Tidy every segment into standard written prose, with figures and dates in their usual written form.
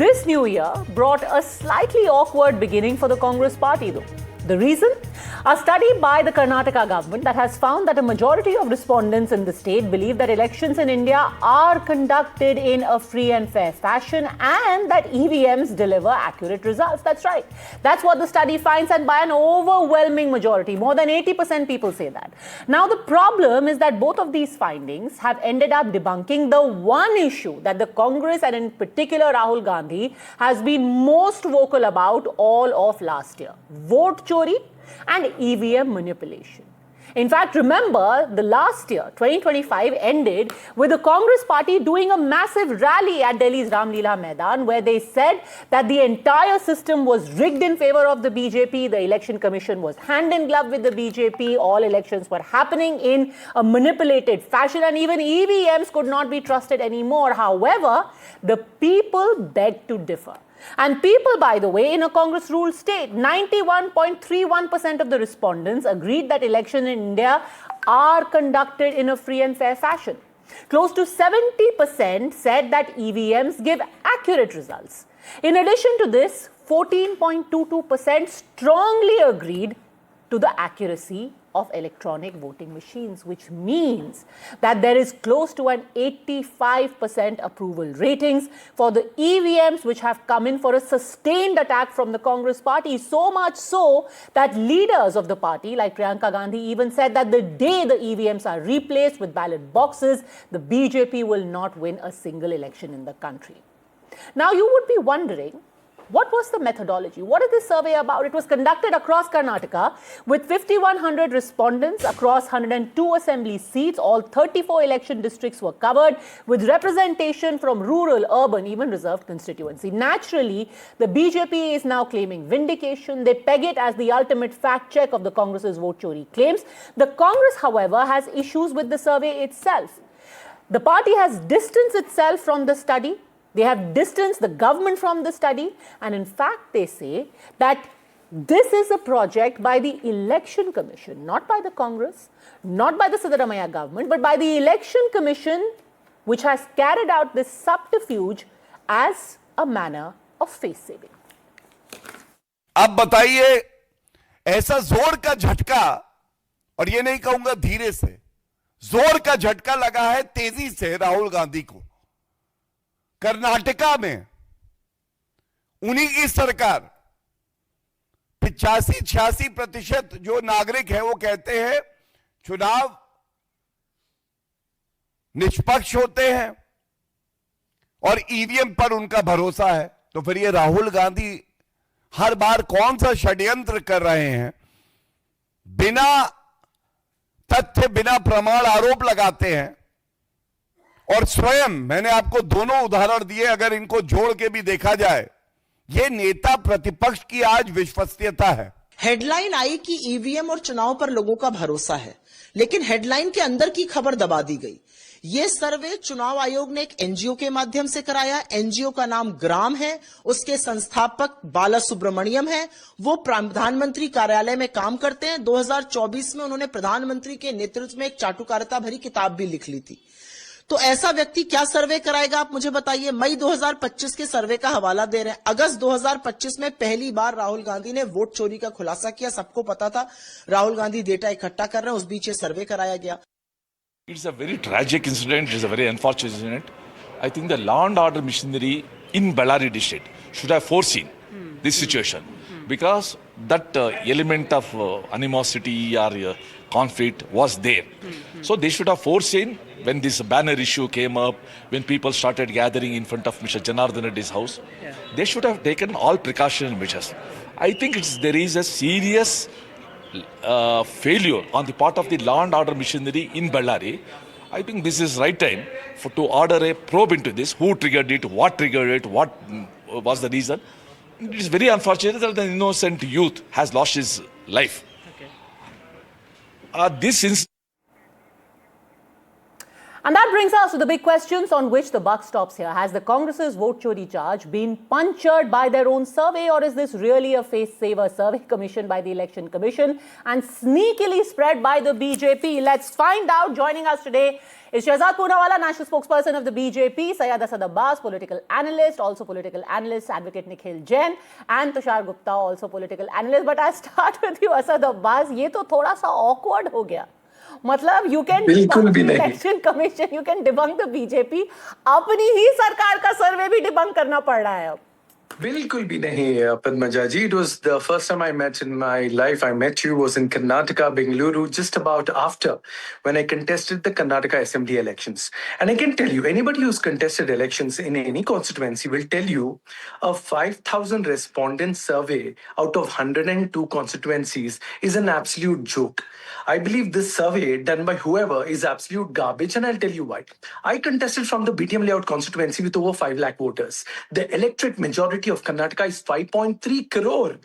This new year brought a slightly awkward beginning for the Congress party though. The reason? A study by the Karnataka government that has found that a majority of respondents in the state believe that elections in India are conducted in a free and fair fashion and that EVMs deliver accurate results. That's right. That's what the study finds, and by an overwhelming majority, more than 80% people say that. Now, the problem is that both of these findings have ended up debunking the one issue that the Congress, and in particular Rahul Gandhi, has been most vocal about all of last year: vote chori and EVM manipulation. In fact, remember, the last year, 2025, ended with the Congress party doing a massive rally at Delhi's Ram Leela Maidan, where they said that the entire system was rigged in favor of the BJP, the election commission was hand in glove with the BJP, all elections were happening in a manipulated fashion, and even EVMs could not be trusted anymore. However, the people begged to differ. And people, by the way, in a Congress-ruled state, 91.31% of the respondents agreed that elections in India are conducted in a free and fair fashion. Close to 70% said that EVMs give accurate results. In addition to this, 14.22% strongly agreed to the accuracy of electronic voting machines, which means that there is close to an 85% approval ratings for the EVMs, which have come in for a sustained attack from the Congress party, so much so that leaders of the party like Priyanka Gandhi even said that the day the EVMs are replaced with ballot boxes, the BJP will not win a single election in the country. Now, you would be wondering, what was the methodology? What is this survey about? It was conducted across Karnataka with 5,100 respondents across 102 assembly seats. All 34 election districts were covered with representation from rural, urban, even reserved constituency. Naturally, the BJP is now claiming vindication. They peg it as the ultimate fact check of the Congress's vote chori claims. The Congress, however, has issues with the survey itself. The party has distanced itself from the study. They have distanced the government from the study, and in fact, they say that this is a project by the Election Commission, not by the Congress, not by the Siddaramaiah government, but by the Election Commission, which has carried out this subterfuge as a manner of face saving. अब बताइए, ऐसा जोर का झटका, और ये नहीं कहूंगा धीरे से, जोर का झटका लगा है तेजी से राहुल गांधी को। कर्नाटका में उन्हीं की सरकार 85-86% जो नागरिक है वो कहते हैं चुनाव निष्पक्ष होते हैं और ईवीएम पर उनका भरोसा है। तो फिर ये राहुल गांधी हर बार कौन सा षड्यंत्र कर रहे हैं? बिना तथ्य, बिना प्रमाण आरोप लगाते हैं और स्वयं, मैंने आपको दोनों उदाहरण दिए, अगर इनको जोड़ के भी देखा जाए, ये नेता प्रतिपक्ष की आज विश्वसनीयता है। हेडलाइन आई कि ईवीएम और चुनाव पर लोगों का भरोसा है, लेकिन हेडलाइन के अंदर की खबर दबा दी गई। ये सर्वे चुनाव आयोग ने एक एनजीओ के माध्यम से कराया। एनजीओ का नाम ग्राम है, उसके संस्थापक बाला सुब्रमण्यम है। वो प्रधानमंत्री कार्यालय में काम करते हैं। 2024 में उन्होंने प्रधानमंत्री के नेतृत्व में एक चाटुकारिता भरी किताब भी लिख ली थी। तो ऐसा व्यक्ति क्या सर्वे कराएगा, आप मुझे बताइए। मई 2025 के सर्वे का हवाला दे रहे हैं। अगस्त 2025 में पहली बार राहुल गांधी ने वोट चोरी का खुलासा किया। सबको पता था राहुल गांधी डेटा इकट्ठा कर रहे हैं, उस बीच ये सर्वे कराया गया। It's a very tragic incident. It's a very unfortunate incident. I think the law and order machinery in Bellary district should have foreseen this situation because that element of animosity or conflict was there. So they should have foreseen when this banner issue came up, when people started gathering in front of Mr. Janardhan Reddy's house. They should have taken all precautionary measures. I think there is a serious failure on the part of the law and order machinery in Bellary. I think this is right time to order a probe into this. Who triggered it? What was the reason? It is very unfortunate that an innocent youth has lost his life. Okay. And that brings us to the big questions on which the buck stops here. Has the Congress's vote chori charge been punctured by their own survey, or is this really a face-saver survey commissioned by the Election Commission and sneakily spread by the BJP? Let's find out. Joining us today is Shehzad Poonawala, national spokesperson of the BJP, Syed Asad Abbas, political analyst, also political analyst, advocate Nikhil Jain, and Tushar Gupta, also political analyst. But I'll start with you, Asad Abbas. ये तो थोड़ा सा awkward हो गया. मतलब you can debunk the election commission, you can debunk the BJP. अपनी ही सरकार का सर्वे भी debunk करना पड़ रहा है अब. बिल्कुल भी नहीं Padmaja ji. It was the first time I met in my life. I met you was in Karnataka, Bengaluru, just about after when I contested the Karnataka Assembly elections. And I can tell you, anybody who's contested elections in any constituency will tell you a 5,000 respondent survey out of 102 constituencies is an absolute joke. I believe this survey done by whoever is absolute garbage, and I'll tell you why. I contested from the BTM layout constituency with over 5 lakh voters. The electorate majority of Karnataka is 5.3 crore.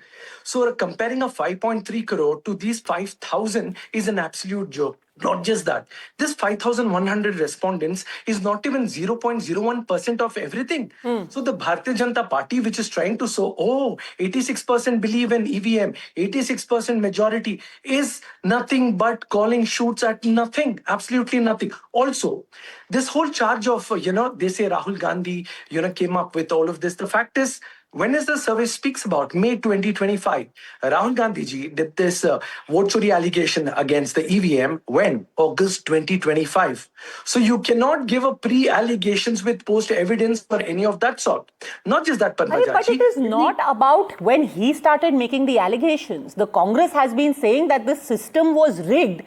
So comparing a 5.3 crore to these 5,000 is an absolute joke. Not just that. This 5,100 respondents is not even 0.01% of everything. So the Bharatiya Janata Party, which is trying to show, 86% believe in EVM, 86% majority, is nothing but calling shoots at nothing. Absolutely nothing. Also, this whole charge of, they say Rahul Gandhi, came up with all of this. The fact is, when is the survey speaks about May 2025, Rahul Gandhi ji did this vote chori allegation against the EVM when? August 2025. So you cannot give a pre-allegations with post-evidence or any of that sort. Not just that, Padmaja But it is not about when he started making the allegations. The Congress has been saying that the system was rigged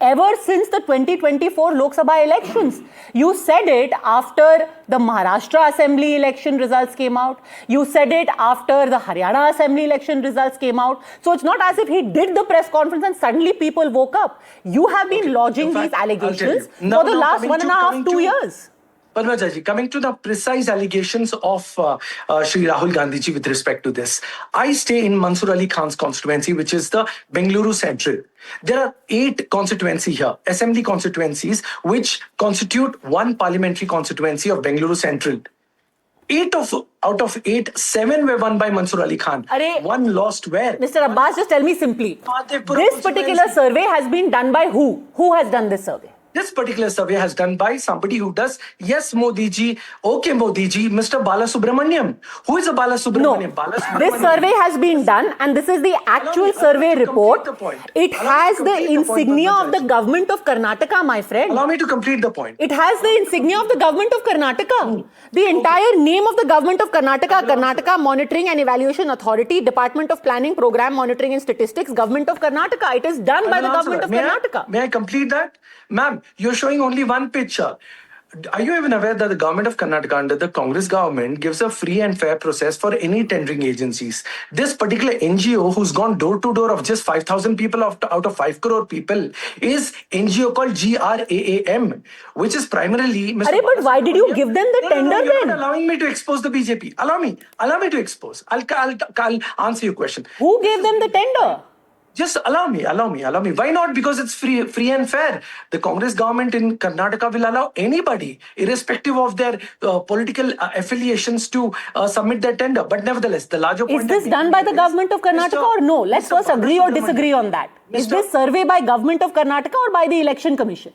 ever since the 2024 Lok Sabha elections. You said it after the Maharashtra Assembly election results came out. You said it after the Haryana Assembly election results came out. So it's not as if he did the press conference and suddenly people woke up. You have been lodging these allegations for the last 1.5 to 2 years. Padmaja ji, coming to the precise allegations of Shri Rahul Gandhi ji with respect to this. I stay in Mansur Ali Khan's constituency, which is the Bengaluru Central. There are 8 constituencies here, assembly constituencies, which constitute one parliamentary constituency of Bengaluru Central. Out of 8, 7 were won by Mansur Ali Khan. One lost where? Mr. Abbas, just tell me simply. This particular survey has been done by who? Who has done this survey? This particular survey has done by somebody who does, yes, Modi ji, okay, Modi ji, Mr. Balasubramaniam. Who is a Balasubramaniam? No, this survey has been done and this is the actual survey report. It has the insignia of the government of Karnataka, my friend. Allow me to complete the point. It has the insignia of the government of Karnataka. The entire name of the government of Karnataka, Karnataka Monitoring and Evaluation Authority, Department of Planning, Program Monitoring and Statistics, Government of Karnataka. It is done by the government of Karnataka. May I complete that? Ma'am, you're showing only one picture. Are you even aware that the government of Karnataka under the Congress government gives a free and fair process for any tendering agencies? This particular NGO who's gone door to door of just 5,000 people out of 5 crore people is NGO called GRAAM, which is primarily... But why did you give them the tender then? You're not allowing me to expose the BJP. Allow me to expose. I'll answer your question. Who gave them the tender? Just allow me. Why not? Because it's free and fair. The Congress government in Karnataka will allow anybody, irrespective of their political affiliations, to submit their tender. But nevertheless, the larger point... Is this done by the government of Karnataka or no? Let's first agree or disagree on that. Is this survey by government of Karnataka or by the Election Commission?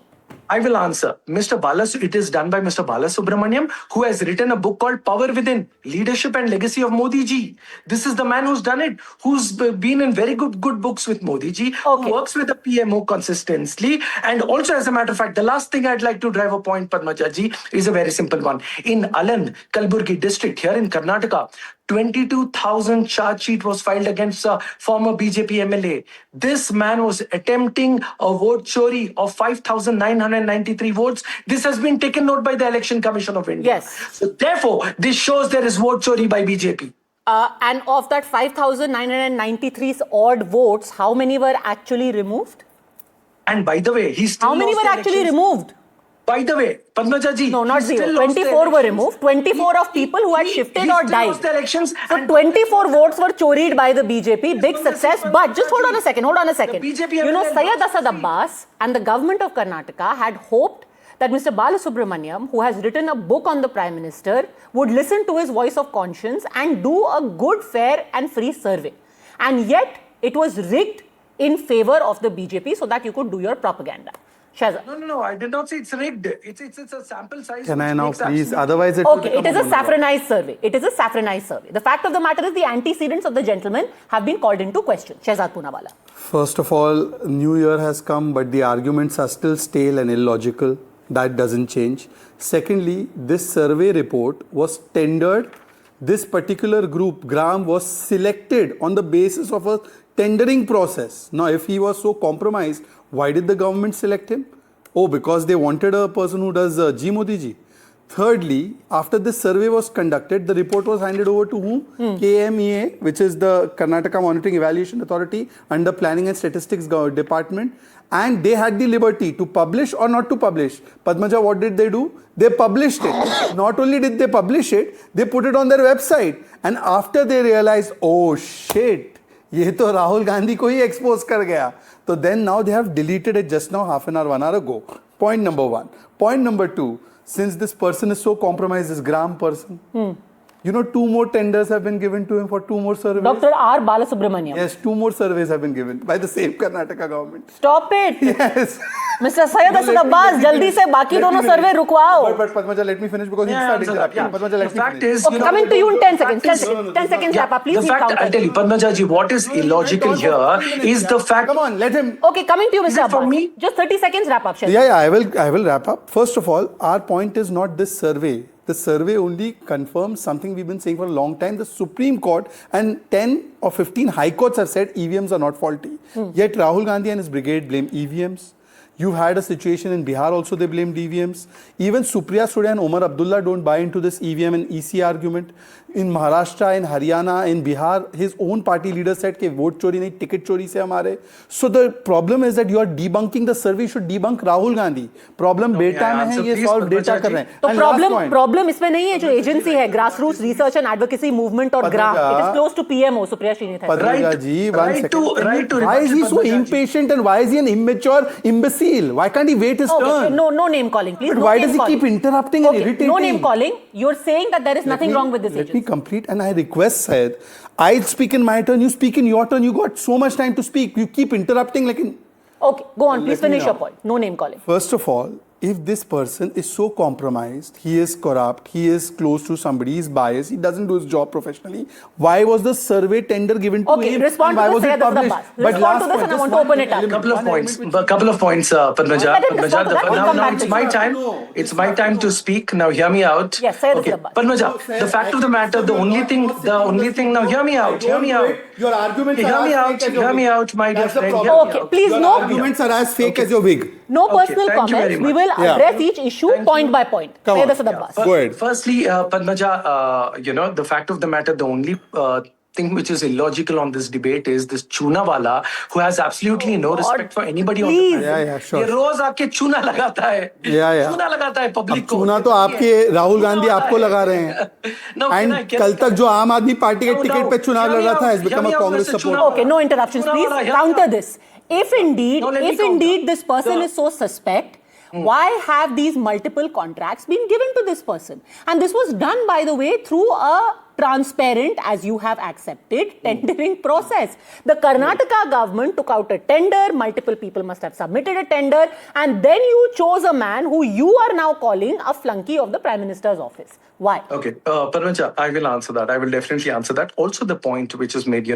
I will answer. It is done by Mr. Balasubramaniam, who has written a book called Power Within, Leadership and Legacy of Modi ji. This is the man who's done it, who's been in very good books with Modi ji, who works with the PMO consistently. And also, as a matter of fact, the last thing I'd like to drive a point, Padmaja ji, is a very simple one. In Alan, Kalburgi district, here in Karnataka, 22,000 charge sheet was filed against a former BJP MLA. This man was attempting a vote chori of 5,993 votes. This has been taken note by the Election Commission of India. Yes. So therefore, this shows there is vote chori by BJP. And of that 5,993 odd votes, how many were actually removed? And by the way, how many were actually removed? By the way, Padmaja ji, no, not 0. 24 were removed. 24 of people who had shifted or died. So 24 votes were choried by the BJP. Big success. But just hold on a second. Syed Asad Abbas and the government of Karnataka had hoped that Mr. Balasubramaniam, who has written a book on the Prime Minister, would listen to his voice of conscience and do a good, fair and free survey. And yet, it was rigged in favor of the BJP so that you could do your propaganda. Shahzad. No. I did not say it's rigged. It's a sample size. Can I which now makes please? absolute- Otherwise, it Okay, will it is a become saffronized survey. It is a saffronized survey. The fact of the matter is the antecedents of the gentleman have been called into question. Shahzad Poonawala. First of all, New Year has come, but the arguments are still stale and illogical. That doesn't change. Secondly, this survey report was tendered. This particular group, Gram, was selected on the basis of a tendering process. Now, if he was so compromised, why did the government select him? Oh, because they wanted a person who does G Modi ji. Thirdly, after this survey was conducted, the report was handed over to whom? KMEA, which is the Karnataka Monitoring Evaluation Authority under Planning and Statistics Department. And they had the liberty to publish or not to publish. Padmaja, what did they do? They published it. Not only did they publish it, they put it on their website. And after they realized, oh shit, ये तो राहुल गांधी को ही expose कर गया. So then now they have deleted it just now, half an hour, 1 hour ago. Point number one. Point number two, since this person is so compromised, this Gram person, you know, 2 more tenders have been given to him for 2 more surveys. Dr. R. Balasubramaniam. Yes, 2 more surveys have been given by the same Karnataka government. Stop it. Yes. Mr. Syed Asad Abbas, jaldi se baki dono survey rukwao. But Padmaja, let me finish because he's starting interrupting. Padmaja, The let me fact finish. is, Okay, coming to you in 10 seconds. 10 fact is- seconds. 10 seconds wrap up. Please the be fact, counted. I'll tell you, Padmaja ji, what is illogical here is the fact. Come on, let him. Okay, coming to you, Mr. it for Abbas. me? Just 30 seconds wrap up, Shahzad. Yeah, I will wrap up. First of all, our point is not this survey. The survey only confirms something we've been saying for a long time. The Supreme Court and 10 or 15 high courts have said EVMs are not faulty. Yet Rahul Gandhi and his brigade blame EVMs. You've had a situation in Bihar also, they blamed EVMs. Even Supriya Sudhia and Omar Abdullah don't buy into this EVM and EC argument. In Maharashtra, in Haryana, in Bihar, his own party leader said कि vote चोरी नहीं, ticket चोरी से हमारे. So the problem is that you are debunking the survey. You should debunk Rahul Gandhi. Problem बेटा में है, ये solve data कर रहे हैं. तो And last point. प्रॉब्लम इसमें नहीं है जो एजेंसी है grassroots research and advocacy movement और ग्राम it is close to PMO Supriya Srinivas Padmaja ji, one right second. right to Why is he rebut so Padmaja ji. impatient and why is he an immature imbecile? Why can't he wait his turn? no name calling please. But No why name does he calling. keep interrupting and Okay, irritating? no name calling. You're saying that there is nothing wrong with this Let me agency. complete, and I request Syed, I speak in my turn, you speak in your turn. You got so much time to speak. You keep interrupting like in... Okay, go on. Please Let me finish your know. point. No name calling. First of all, if this person is so compromised, he is corrupt, he is close to somebody, he is biased, he doesn't do his job professionally, why was the survey tender given to Okay, him? respond and why to was this, it Syed Asad published? Abbas. But Respond last to this point, and I just want to one open it up. element, Couple of one points, element which- Padmaja. Let him Padmaja, respond to that. We'll come now back it's to my you. time. It's my time to speak. Now hear me out. Yes, Syed okay, Abbas. Padmaja, the fact of the matter, the only thing. Now hear me out. Hear me out. Your arguments Hear are me as out. fake as your Hear me wig. out, my dear That's the friend. problem. Hear me Okay, out. please Your no arguments are as fake as your wig. No Okay, personal thank you very comments. We much. will Yeah. address each issue point by point. Come Syed on. Asad Abbas. Go ahead. Firstly, Padmaja, the fact of the matter, the only thing which is illogical on this debate is this Chunawala, who has absolutely no God. respect for anybody on Please. the planet. Yeah, sure. ये रोज आके चूना लगाता है. Yeah. चूना लगाता है अब public को. चूना तो आपके राहुल गांधी आपको लगा रहे हैं. No, एंड can I- कल तक जो आम आदमी पार्टी के No, टिकट पे चुनाव hear लड़ me रहा था, out. has become Hear a me out, Congress Mr. supporter. Chunawala. Okay, no interruptions, please. Chunawala, hear me Counter out. this. If indeed, No, let me if counter. indeed this person The- is so suspect, why have these multiple contracts been given to this person? And this was done, by the way, through a transparent, as you have accepted, tendering process. The Karnataka government took out a tender, multiple people must have submitted a tender, and then you chose a man who you are now calling a flunky of the Prime Minister's office. Why? Okay, Padmaja, I will answer that. I will definitely answer that. Also, the point which is made,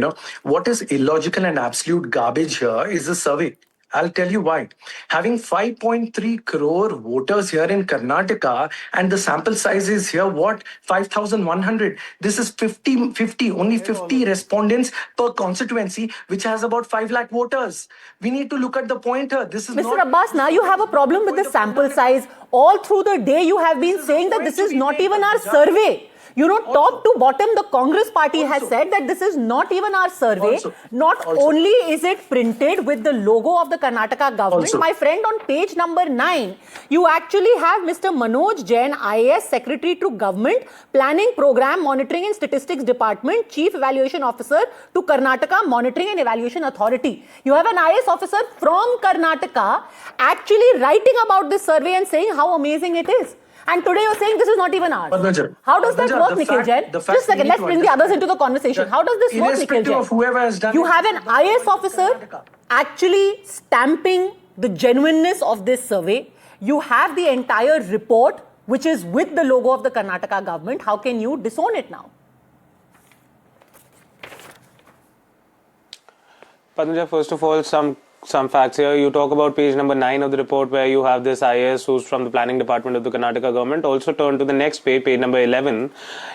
what is illogical and absolute garbage here is the survey. I'll tell you why. Having 5.3 crore voters here in Karnataka and the sample size is here, 5,100. This is only 50 respondents per constituency, which has about 5 lakh voters. We need to look at the point here. This is Mr. not... Abbas, now you have a problem with the sample size. All through the day, you have been saying that this is not even our survey. Top to bottom, the Congress party has said that this is not even our survey. Not only is it printed with the logo of the Karnataka government, my friend, on page number 9, you actually have Mr. Manoj Jain, IAS Secretary to Government, Planning Program, Monitoring and Statistics Department, Chief Evaluation Officer to Karnataka Monitoring and Evaluation Authority. You have an IAS officer from Karnataka actually writing about this survey and saying how amazing it is. And today you're saying this is not even ours. Padmaja, How does that Padmaja, work, the Nikhil fact- Jain? the Just fact a second, we let's need to bring the others understand into the conversation. that How does this work, Nikhil irrespective Jain? of whoever has done You it, have an IAS officer actually stamping the genuineness of this survey? You have the entire report, which is with the logo of the Karnataka government. How can you disown it now? Padmaja, first of all, some facts here. You talk about page number 9 of the report where you have this IAS who's from the planning department of the Karnataka government. Also turn to the next page, page number 11.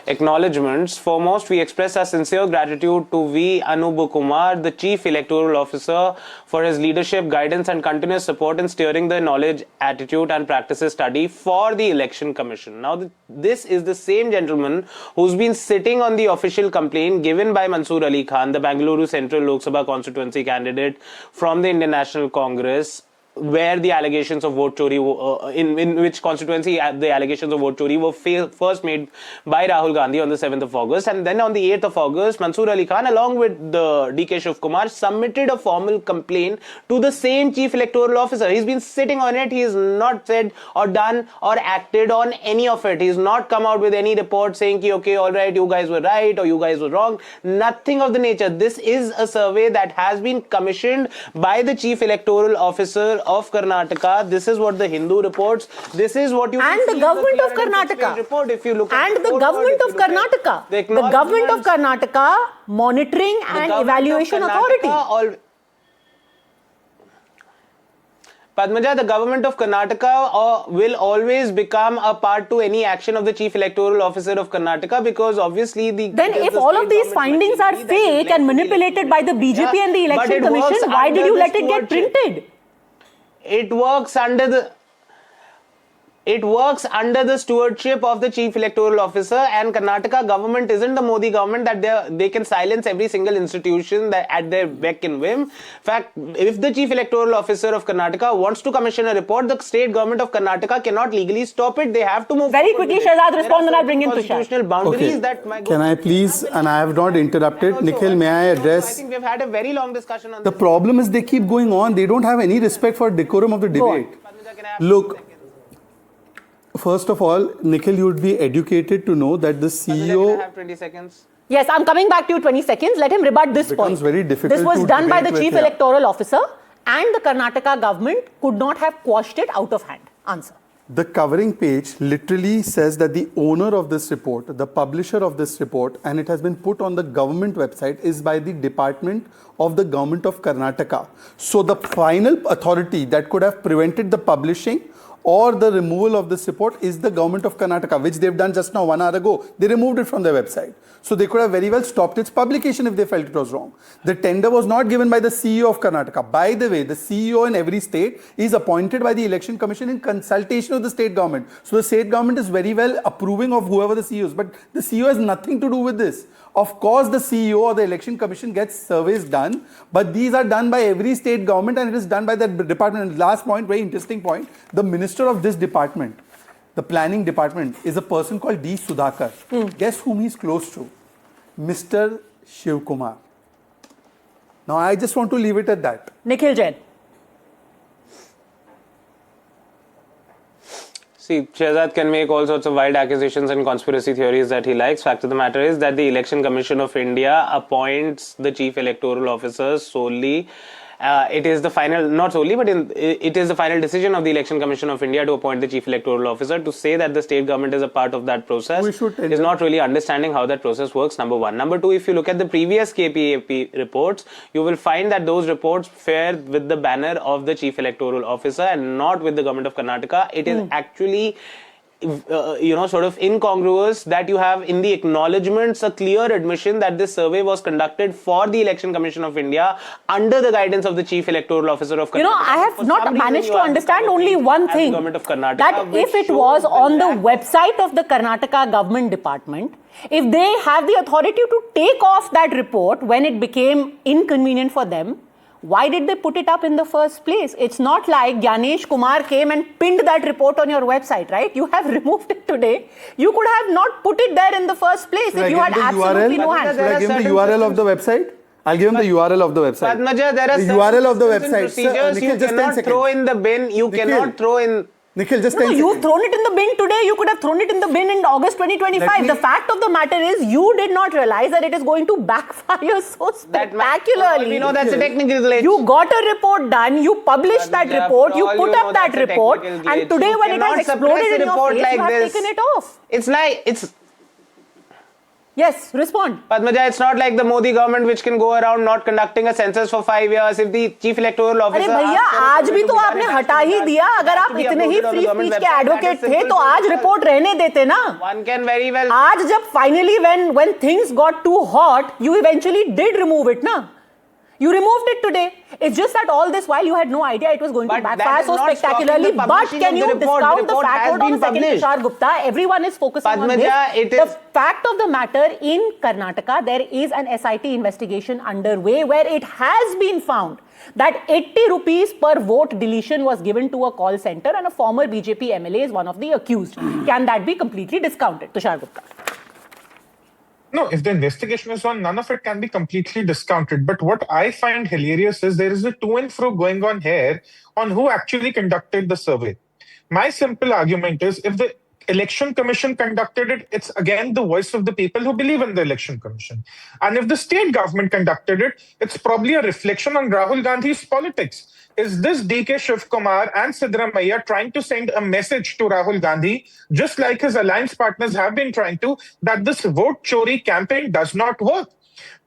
Acknowledgements. Foremost, we express our sincere gratitude to V. Anubu Kumar, the Chief Electoral Officer, for his leadership, guidance and continuous support in steering the knowledge, attitude and practices study for the Election Commission. Now, this is the same gentleman who's been sitting on the official complaint given by Mansoor Ali Khan, the Bengaluru Central Lok Sabha constituency candidate from the Indian National Congress, where the allegations of vote chori, in which constituency the allegations of vote chori were first made by Rahul Gandhi on the 7th of August. And then on the 8th of August, Mansoor Ali Khan, along with the DK Shiv Kumar, submitted a formal complaint to the same Chief Electoral Officer. He's been sitting on it. He has not said or done or acted on any of it. He's not come out with any report saying, okay, all right, you guys were right or you guys were wrong. Nothing of the nature. This is a survey that has been commissioned by the Chief Electoral Officer of Karnataka. This is what the Hindu reports. This is what you and the government of Karnataka report. If you look at and the government of Karnataka, the government of Karnataka monitoring and evaluation authority. Padmaja, the government of Karnataka will always become a part to any action of the Chief Electoral Officer of Karnataka, because obviously then if all of these findings are fake and manipulated by the BJP and the Election Commission, why did you let it get printed? It works under the stewardship of the Chief Electoral Officer, and Karnataka government isn't the Modi government that they can silence every single institution that at their beck and whim. In fact, if the Chief Electoral Officer of Karnataka wants to commission a report, the state government of Karnataka cannot legally stop it. They have to move very quickly. Shahzad, respond, and I'll bring in constitutional boundaries okay. that Can I please, and I have not interrupted, Nikhil, may I address? I think we've had a very long discussion on the this. problem is they keep going on. They don't have any respect for decorum of the debate. Look, first of all, Nikhil, you would be educated to know that the CEO... Can I have 20 seconds? Yes, I'm coming back to you 20 seconds. Let him rebut this point. Very difficult. This was done by the Chief Electoral Officer, and the Karnataka government could not have quashed it out of hand. Answer. The covering page literally says that the owner of this report, the publisher of this report, and it has been put on the government website, is by the Department of the Government of Karnataka. So the final authority that could have prevented the publishing or the removal of this report is the government of Karnataka, which they've done just now 1 hour ago. They removed it from their website. So they could have very well stopped its publication if they felt it was wrong. The tender was not given by the CEO of Karnataka. By the way, the CEO in every state is appointed by the Election Commission in consultation with the state government. So the state government is very well approving of whoever the CEO is. But the CEO has nothing to do with this. Of course, the CEO or the Election Commission gets surveys done, but these are done by every state government and it is done by the department. And last point, very interesting point, the minister of this department, the planning department, is a person called D. Sudhakar. Guess whom he's close to? Mr. Shiv Kumar. Now, I just want to leave it at that. Nikhil Jain. See, Shahzad can make all sorts of wild accusations and conspiracy theories that he likes. Fact of the matter is that the Election Commission of India appoints the Chief Electoral Officers solely. It is the final, not solely, but it is the final decision of the Election Commission of India to appoint the Chief Electoral Officer. To say that the state government is a part of that process is not really understanding how that process works, number one. Number two, if you look at the previous KPAP reports, you will find that those reports fare with the banner of the Chief Electoral Officer and not with the government of Karnataka. It is actually sort of incongruous that you have in the acknowledgements a clear admission that this survey was conducted for the Election Commission of India under the guidance of the Chief Electoral Officer of Karnataka. I have not managed to understand only one thing, that if it was on the website of the Karnataka government department, if they have the authority to take off that report when it became inconvenient for them, why did they put it up in the first place? It's not like Gyanesh Kumar came and pinned that report on your website, right? You have removed it today. You could have not put it there in the first place if you had absolutely no hands. Should I give him the URL of the website? I'll give him the URL of the website. Padmaja, there are the URL of the website. Procedures you cannot throw in the bin. You cannot throw in... Nikhil, just No, 10 you've seconds. thrown it in the bin today. You could have thrown it in the bin in August 2025. The fact of the matter is, you did not realize that it is going to backfire so spectacularly. We know that's a technical glitch. You got a report done. You published that report. You put up that report, and today, when it has exploded in your face, you have taken it off. It's Yes, respond. Padmaja, it's not like the Modi government which can go around not conducting a census for 5 years. If the chief electoral officer... अरे भैया, आज भी तो आपने हटा ही दिया. अगर आप इतने ही free speech के advocate थे, तो आज report रहने देते ना. One can very well... आज जब finally when things got too hot, you eventually did remove it ना. You removed it today. It's just that all this while you had no idea it was going to backfire so spectacularly. But can you discount the fact on the second Tushar Gupta? Everyone is focusing on this. The fact of the matter, in Karnataka, there is an SIT investigation underway where it has been found that 80 rupees per vote deletion was given to a call center, and a former BJP MLA is one of the accused. Can that be completely discounted? Tushar Gupta. No, if the investigation is on, none of it can be completely discounted. But what I find hilarious is there is a to and fro going on here on who actually conducted the survey. My simple argument is, if the Election Commission conducted it, it's again the voice of the people who believe in the Election Commission. And if the state government conducted it, it's probably a reflection on Rahul Gandhi's politics. Is this DK Shivkumar and Siddaramaiah trying to send a message to Rahul Gandhi, just like his alliance partners have been trying to, that this vote chori campaign does not work?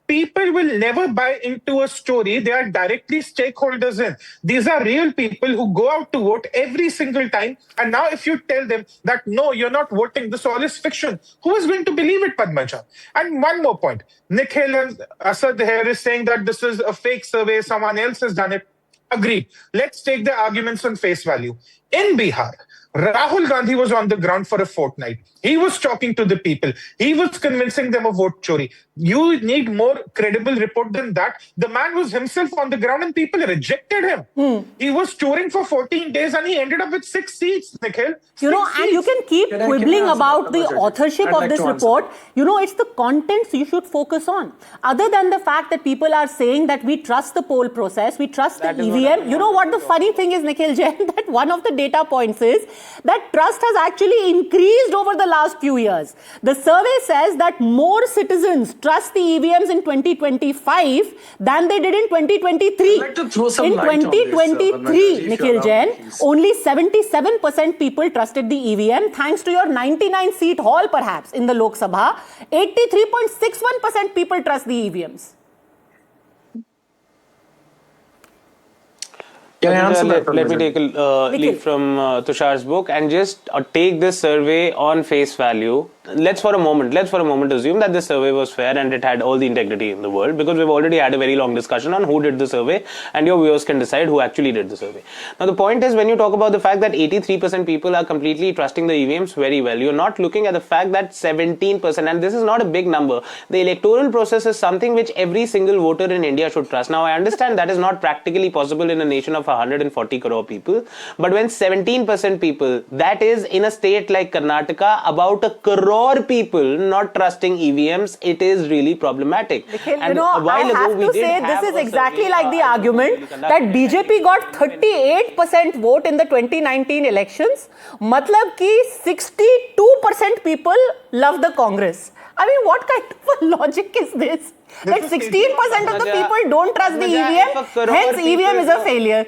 People will never buy into a story they are directly stakeholders in. These are real people who go out to vote every single time. And now if you tell them that, no, you're not voting, this all is fiction, who is going to believe it, Padmaja? And one more point. Nikhil and Asad here is saying that this is a fake survey, someone else has done it. Agreed. Let's take the arguments on face value. In Bihar, Rahul Gandhi was on the ground for a fortnight. He was talking to the people. He was convincing them of vote chori. You need more credible report than that. The man was himself on the ground and people rejected him. He was touring for 14 days and he ended up with 6 seats, Nikhil. You know, and you can keep quibbling about the authorship of this report. You know, it's the contents you should focus on. Other than the fact that people are saying that we trust the poll process, we trust the EVM. You know what the funny thing is, Nikhil Jain, that one of the data points is that trust has actually increased over the last few years. The survey says that more citizens trust the EVMs in 2025 than they did in 2023. I'd like to throw some in light on this, 2023, Nikhil Madhaji, Jain, only 77% people trusted the EVM, thanks to your 99-seat haul perhaps in the Lok Sabha. 83.61% people trust the EVMs. Can I answer that? Let me take a leaf from Tushar's book and just take this survey on face value. Let's for a moment assume that this survey was fair and it had all the integrity in the world, because we've already had a very long discussion on who did the survey, and your viewers can decide who actually did the survey. Now the point is, when you talk about the fact that 83% people are completely trusting the EVMs very well, you're not looking at the fact that 17%, and this is not a big number, the electoral process is something which every single voter in India should trust. Now I understand that is not practically possible in a nation of 140 crore people, but when 17% people, that is in a state like Karnataka, about a crore people not trusting EVMs, it is really problematic. Nikhil, you know, I have to say this is exactly like the argument that BJP got 38% vote in the 2019 elections. Matlab ki 62% people love the Congress. I mean, what kind of a logic is this? That 16% of the people don't trust the EVM, hence EVM is a failure.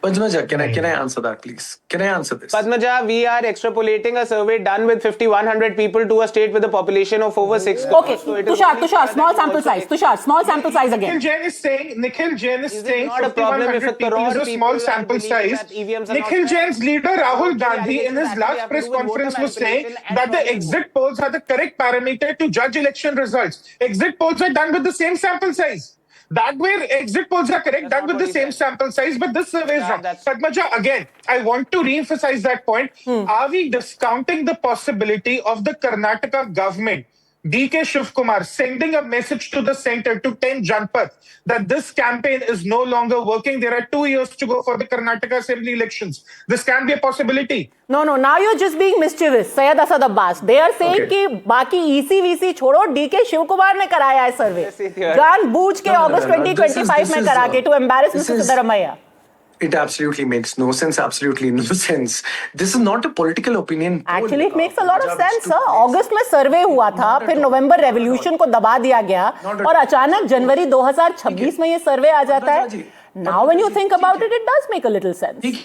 Padmaja, can I answer that, please? Can I answer this? Padmaja, we are extrapolating a survey done with 5,100 people to a state with a population of over 6 crores. Okay, so Tushar, small sample size. Tushar, small sample size again. Nikhil Jain is saying not a problem if a 5,100 people crore is a small people sample believe size. that EVMs are Nikhil not Jain's leader Rahul Gandhi in his that last we have press to do with conference voter was saying manipulation that and the voting exit polls are the correct parameter to judge election results. Exit polls are done with the same sample size. That way, exit polls are correct, done with the same sample size, but this survey is wrong. Padmaja, again, I want to re-emphasize that point. Are we discounting the possibility of the Karnataka government, DK Shivkumar, sending a message to the center, to 10 Janpath, that this campaign is no longer working? There are 2 years to go for the Karnataka assembly elections. This can be a possibility. No, now you're just being mischievous. Syed Asad Abbas. They are saying कि बाकी ECVC छोड़ो, DK Shivkumar ने कराया है survey. जानबूझ के August 2025 में करा के to embarrass Mr. Siddaramaiah. It absolutely makes no sense. Absolutely no sense. This is not a political opinion poll. Actually, it makes a lot of Punjab, sense, which sir. took place. अगस्त में सर्वे हुआ था, फिर नवंबर revolution को दबा दिया गया और अचानक जनवरी 2026 में ये सर्वे आ जाता है. Now when you think about it, it does make a little sense. ठीक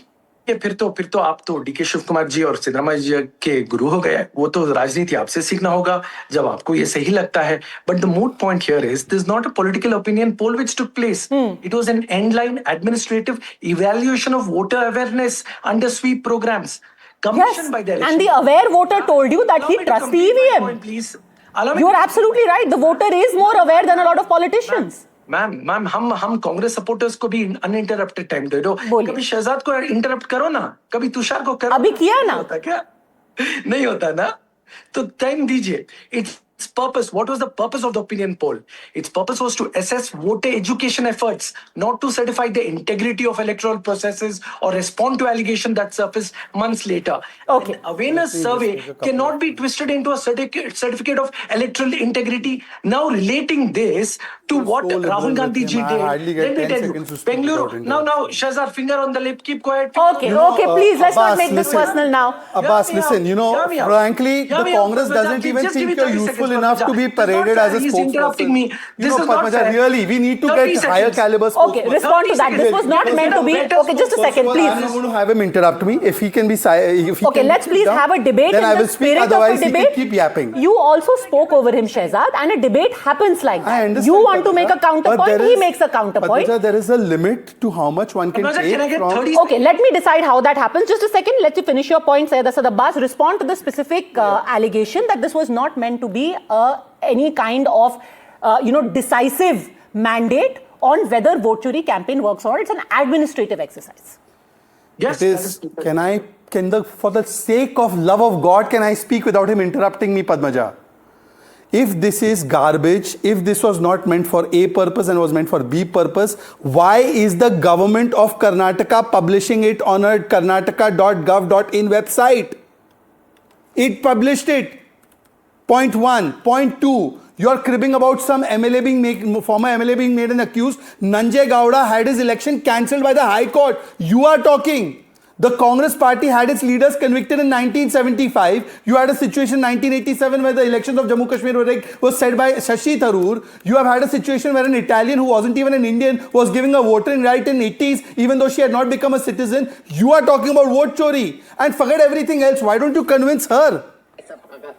है, फिर तो आप तो डीके शिव कुमार जी और सिद्धरामैया जी के गुरु हो गए. वो तो राजनीति आपसे सीखना होगा जब आपको ये सही लगता है. But the moot point here is this is not a political opinion poll which took place. It was an end-line administrative evaluation of voter awareness under sweep programs commissioned by the election. And the aware voter told you that he trusts the EVM. Please. You are absolutely right. The voter is more aware than a lot of politicians. Ma'am हम Congress supporters को भी uninterrupted time दे दो. कभी शहजाद को interrupt करो ना, कभी तुषार को करो. अभी किया ना. होता क्या? नहीं होता ना, तो टाइम दीजिए. Its purpose, what was the purpose of the opinion poll? Its purpose was to assess voter education efforts, not to certify the integrity of electoral processes or respond to allegations that surfaced months later. Okay. An awareness survey cannot be twisted into a certificate of electoral integrity. Now relating this to what Rahul Gandhi ji did, let me tell you, Bengaluru, now Shahzad, finger on the lip, keep quiet. Okay, please, let's not make this personal now. Abbas, listen, frankly, the Congress doesn't even think you're useful enough to be paraded as a He's interrupting spokesperson. me. This is not fair. Really, we need to 30 get higher seconds. caliber Okay, respond to that. This was not meant to be. Okay, just a second, I'm not please. going to have him interrupt me. If he can be Okay, let's please have a debate. Then in I the will speak. spirit of a Otherwise, he debate. can keep yapping. You also spoke over him, Shehzad, and a debate happens like I that. understand. You want to make a But counterpoint, there he is- makes a counterpoint. But there is a limit to how much one can Can I take get from... 30 Okay, let me decide how that happens. Just a second, let you finish your point, Syed Asad Abbas. Respond to the specific allegation that this was not meant to be any kind of, decisive mandate on whether vote chori campaign works or not. It's an administrative exercise. Yes, It is, for the sake of love of God, can I speak without him interrupting me, Padmaja? If this is garbage, if this was not meant for A purpose and was meant for B purpose, why is the government of Karnataka publishing it on a karnataka.gov.in website? It published it. Point 1. Point 2. You are cribbing about some former MLA being made and accused. Nanjay Gowda had his election cancelled by the High Court. You are talking. The Congress party had its leaders convicted in 1975. You had a situation in 1987 where the elections of Jammu Kashmir were rigged, was said by Shashi Tharoor. You have had a situation where an Italian who wasn't even an Indian was giving a voting right in 80s even though she had not become a citizen. You are talking about vote chori and forget everything else. Why don't you convince her?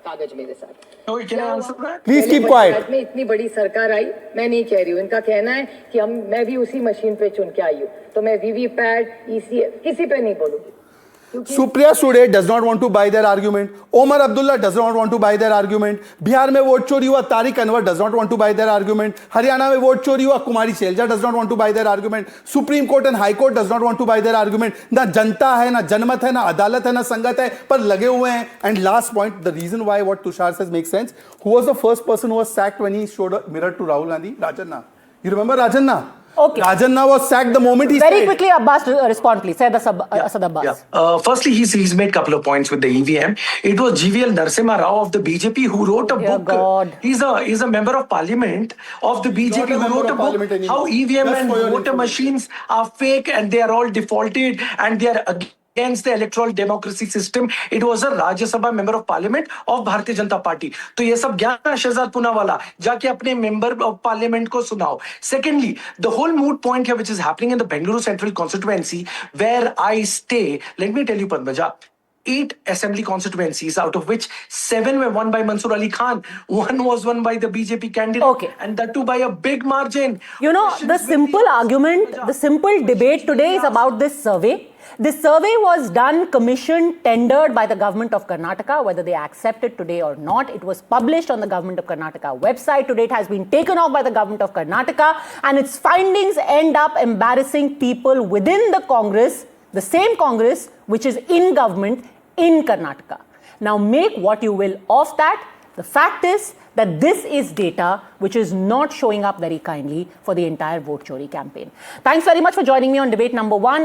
कागज मेरे साथ. Can I answer that? Please keep quiet. में इतनी बड़ी सरकार आई, मैं नहीं कह रही हूँ. इनका कहना है कि मैं भी उसी मशीन पे चुन के आई हूँ, तो मैं वीवीपैट ईसीएम किसी पे नहीं बोलूंगी. Supriya Sude does not want to buy their argument. Omar Abdullah does not want to buy their argument. Bihar mein vote chori hua, Tariq Anwar does not want to buy their argument. Haryana mein vote chori hua, Kumari Shelja does not want to buy their argument. Supreme Court and High Court does not want to buy their argument. Na janta hai, na janmat hai, na adalat hai, na sangat hai, par lage hue hain. And last point, the reason why what Tushar says makes sense. Who was the first person who was sacked when he showed a mirror to Rahul Gandhi? Rajanna. You remember Rajanna? Okay. Rajanna was sacked the moment he Very said. quickly, Abbas, respond please. Syed Asad Abbas. Firstly, he's made a couple of points with the EVM. It was GVL Narasimha Rao of the BJP who wrote a Dear book. God. He's a member of parliament of the BJP who wrote a book how EVM and voter machines are fake and they are all defaulted and they are against the electoral democracy system. It was a Rajya Sabha member of parliament of Bharatiya Janata Party. तो ये सब ज्ञान है शहजाद पूनावाला, जाके अपने member of parliament को सुनाओ. Secondly, the whole moot point here which is happening in the Bengaluru Central constituency where I stay, let me tell you Padmaja, 8 assembly constituencies, out of which 7 were won by Mansoor Ali Khan. 1 was won by the BJP candidate. Okay. And that too by a big margin. The simple argument, the simple debate today is about this survey. This survey was done, commissioned, tendered by the government of Karnataka, whether they accept it today or not. It was published on the government of Karnataka website. Today it has been taken off by the government of Karnataka, and its findings end up embarrassing people within the Congress, the same Congress which is in government in Karnataka. Now make what you will of that. The fact is that this is data which is not showing up very kindly for the entire vote chori campaign. Thanks very much for joining me on debate number 1.